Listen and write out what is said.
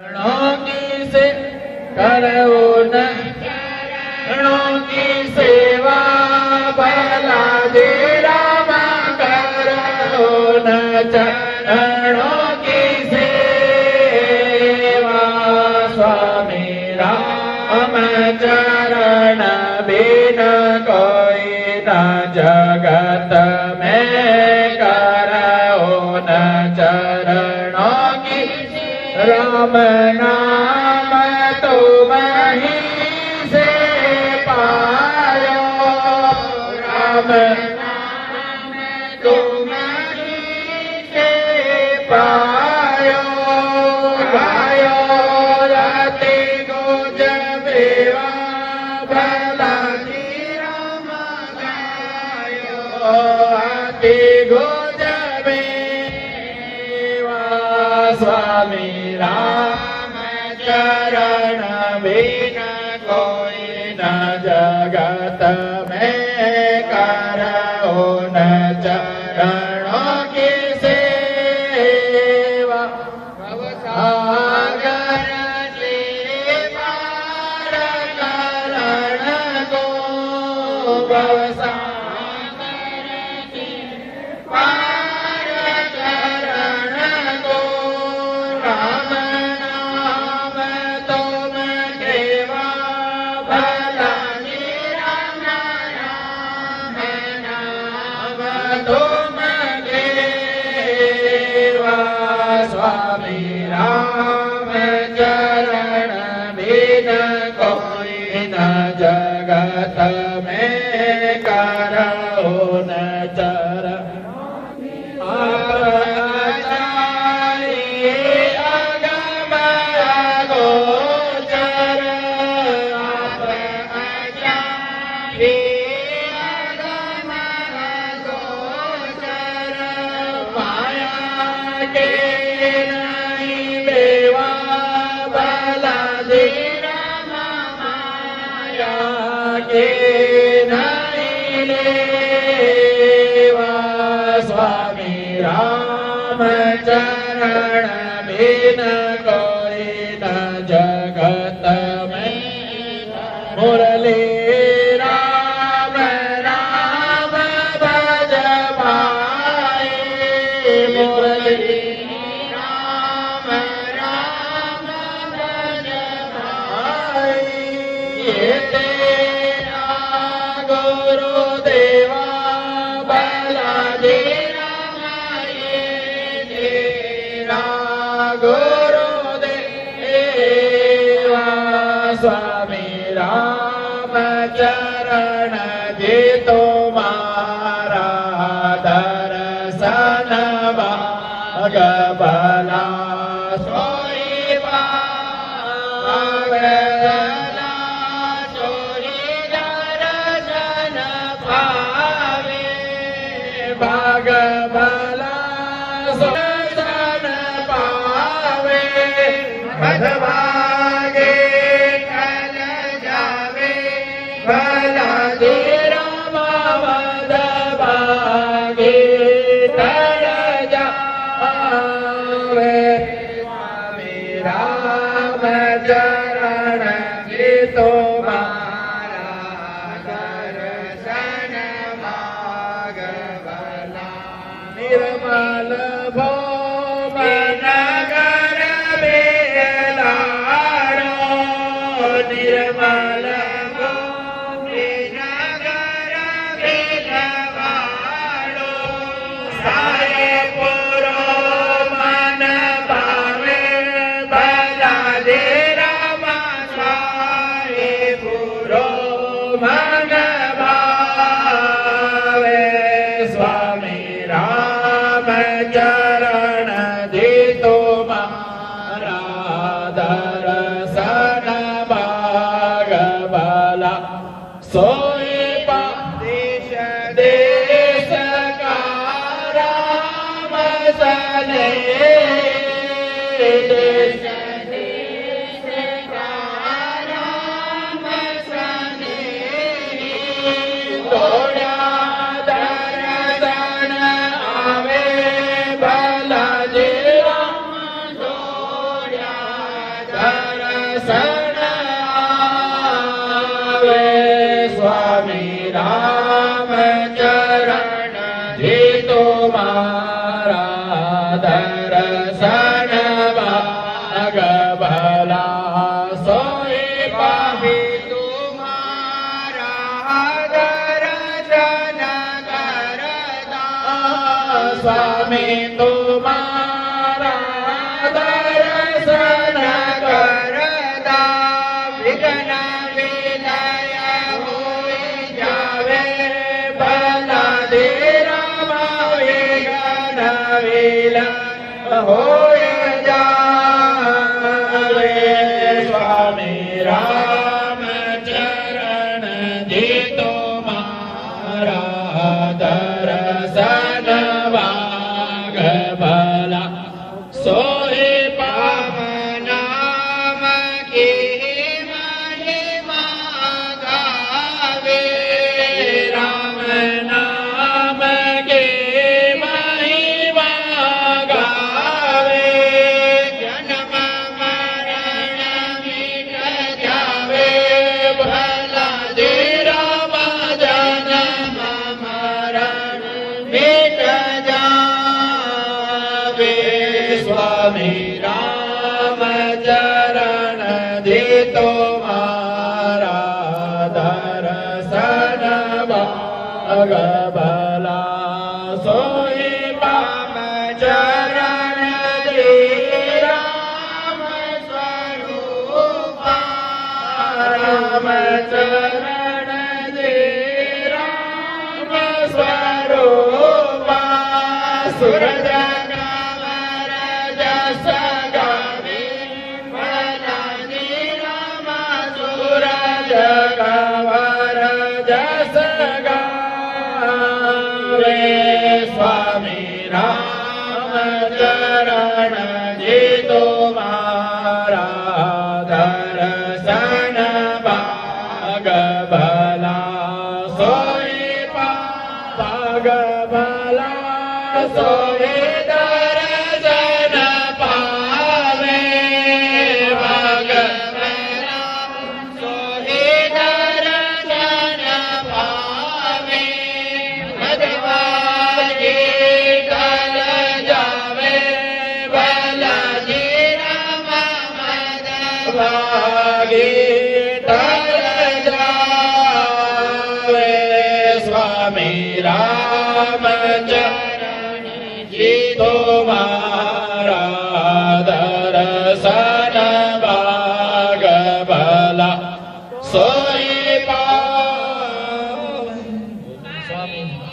चरणों की से करो न चरणों की सेवा भला दे रामा करो न चरणों की सेवा स्वामी राम चरण बिन कोई न जगत में करो न चरणों की राम नाम तुम ही से पायो राम नाम तुम ही से पायो गायो रति गुज बेवा भला जी राम गायो अति गुज बेवा स्वामी राम चरण बिन कोई न जगत में करो न चरणों की सेवा भवसागर से पार करण को भवसागर से पार करण को राम नाम तुम केवा भला जी राम नाम तुम केवा स्वामी राम चरण बिन कोई न जगत में करो न चरण स्वामी राम चरण बिन कोई न जगत में मुरली राम राम भज भाई मुरली राम राम भज भाई ये तेरा गुरुदेवा भला जी गुरुदेवा स्वामी राम चरण जी तुम्हारा दर्शन भाग भला सोई पावला सोई दर्शन पावे भाग भला भागे कल जावे भला जी राम मद भागे कल जावे स्वामी राम चरण जी तुम्हारा दर्शन माग भला निर्मल भौम नगर निर्मल भूमि नगर बिलवाड़ो सारे पुरो मन भावे भला दे राम सारे पुरो मन भावे स्वामी राम चरण दे तुम्हारा दर्शन सोई देश देश का राम सने देश देश का राम सने तोड़ा दर्शन आवे भला जी राम तोड़ा દર્શન આવે સ્વામી રામચરણ જી તુમારા દર્શન ભાગ ભલા સોઈ પામી તુમારા દર્શન કરતા સ્વામી તુમારા દર્શન કરતા વિઘ્ન વિલય હોઈ જાવે ભલા ધીરામાં વિઘ્ન વિલય હોય જાવે સ્વામી રામચરણ જી તુમારા દર્શન વાગ ભલા સોઈ પામ નામ કી મહિમા ગાવે રામ નામ કી મહિમા ગાવે જન્મ મરણ મિટ જાવે ભલા ધીરામાં જન્મ મરણ મિટ જાવે સ્વામી રામચરણ જી તુમારા દર્શન ભાગ ભલા સોઈ પામ ચરણ જી રામ સ્વરૂપા રામચરણ જી રામ સ્વરૂપા સુરજ સ્વામી રામચરણ જી તુમારા દર્શન ભાગ ભલા સોઈ ભાગ ભલા સોઈ દર્શન પાવે ભાગ ભલા સોઈ દર્શન પાવે સ્વામી રામચરણ જી તુમારા દર્શન ભાગ ભલા સોઈ પામ સ્વામી